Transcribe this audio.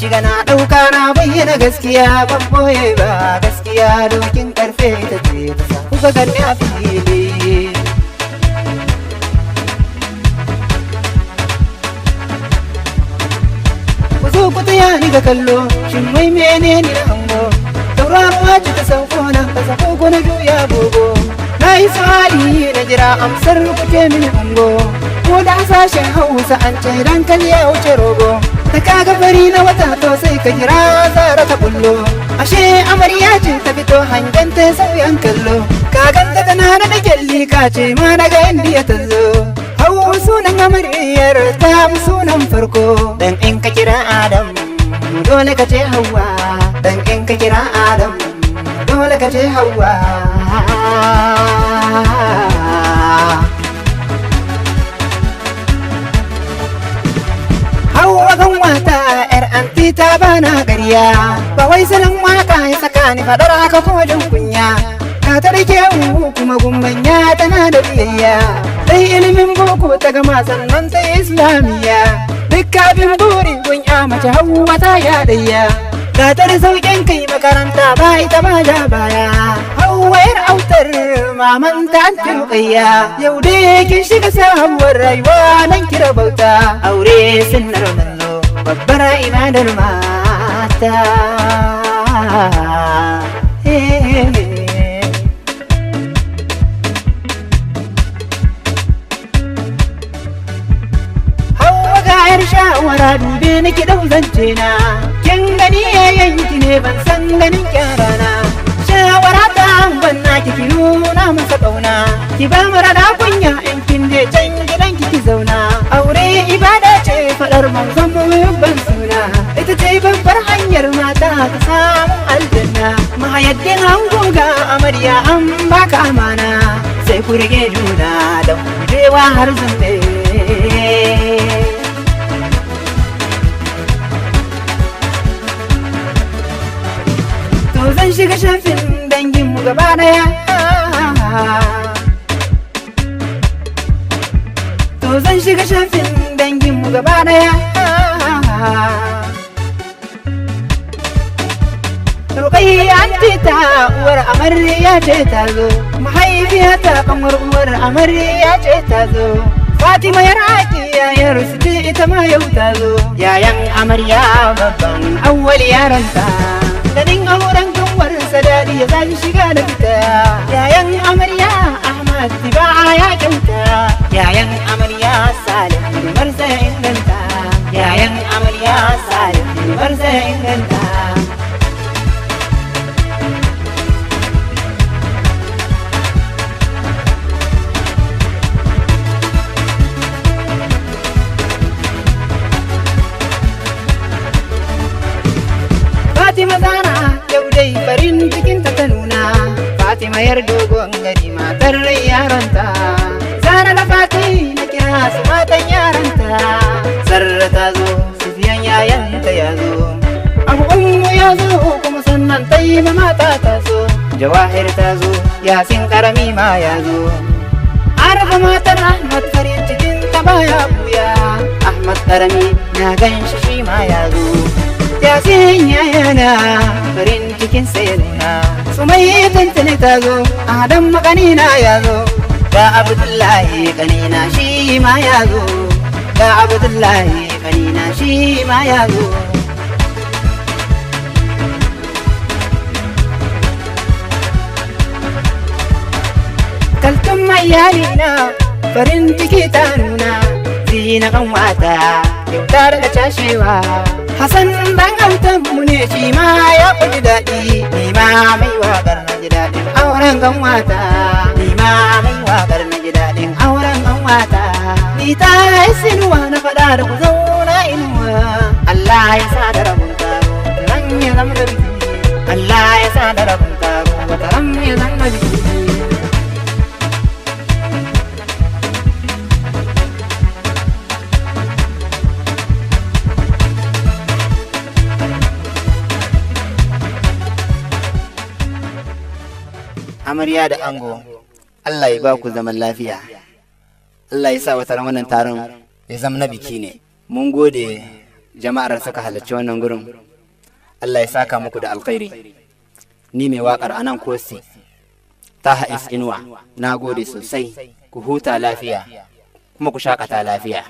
shiga na ɗauka na bayyana gaskiya ban boye ba gaskiya dokin karfe ta ce ta sa kuka ganni a fili. Ku zo ku taya ni ga kallo shin wai menene na hango tauraruwa ce ta sauko nan kasa ko na juya gogo na yi tsari na jira amsar ku ce mini ungo ko da sashen hausa an ce dan kalli ya wuce rogo ta kaga fari na wata to sai ka jira zara ta bullo ashe amarya ce ta fito hangen ta sauyan kallo kaganta tana da kyalli ka ce ma daga indiya ta zo Hauwa sunan amaryar ta sunan farko dan in ka kira Adam dole ka ce Hauwa dan in ka kira Adam dole ka ce Hauwa. Hauwa kan wata yar anti ta bana ƙarya ba wai salon waka ya saka ni fadar haka ko jin kunya ka ta rike kuma gumbanya tana da biyayya dai ilimin boko ta gama sannan ta islamiyya duk abin burin kun ya mace Hauwa ta yadayya ga ta da sauƙin kai makaranta ba ita ba ja baya Hauwa yar autar maman ta an turƙayya yau dai kin shiga sabuwar rayuwa nan kira bauta aure sunnar manzo babbar ibadar mata. Shawara dube nake dau zance na kin gani yayin ki ne ban san ganin kyarana shawara ta ban naki ki nuna masa kauna ki ba mu rada kunya in kin je can gidan ki zauna aure ibada ce fadar manzon mu ban suna ita ce babbar hanyar mata ta samu aljanna mahayyadin hango ga amarya an baka amana sai ku rige juna da kujewa har zunde. Zan shiga shafin danginmu gaba daya zan shiga shafin danginmu gaba daya Rukayya anti ta uwar amarya ce ta zo mahaifiyata kamar uwar amarya ce ta zo Fatima yar Aqiya yar Sidi ita ma yau ta zo yayan amarya babban awwal yaranta ganin auren kanwar sadadi ya zaji shiga da fita yayan amarya Ahmad Tiba ya kyauta yayan amarya Salim Umar sai inganta yayan amarya Salim Umar sai inganta Fatima Zara yau dai farin cikinta ta nuna Fatima yar dogon gari matar yaronta Zara da Fati na kira su matan yaronta Zarra ta zo Sufiyan yayanta ya zo Abu Ummu ya zo kuma sannan Tayyiba mata ta zo Jawahir ta zo Yasin karami ma ya zo Arafa matar Ahmad farin cikinta baya buya Ahmad karami na ganshi shi ma ya zo Yasin yayana farin cikin sayarina Sumayya tantane ta zo Adam makanina ya zo ga Abdullahi kanina shi ma ya zo ga Abdullahi kanina shi ma ya zo Kaltun mayalina farin ciki ta nuna Zina kan wata kyautar da cashewa Hassan dan autanmu ne shi ma ya kuji daɗi ni ma mai waƙar na ji daɗin auren ganwata ni ma mai waƙar na ji daɗin auren ganwata ni ta yi sinuwa na faɗa da ku zauna inuwa Allah ya sa da rabun taro ran ya zama da biki Allah ya sa da rabun taro wata ran ya zama biki amarya da ango Allah ya ba ku zaman lafiya Allah ya sa wata wannan taron ya zama na biki ne mun gode jama'ar suka halarci wannan gurin, Allah ya saka muku da alkhairi. Ni mai waƙar anan kosi Taha S Inuwa, na gode sosai, ku huta lafiya kuma ku shakata lafiya.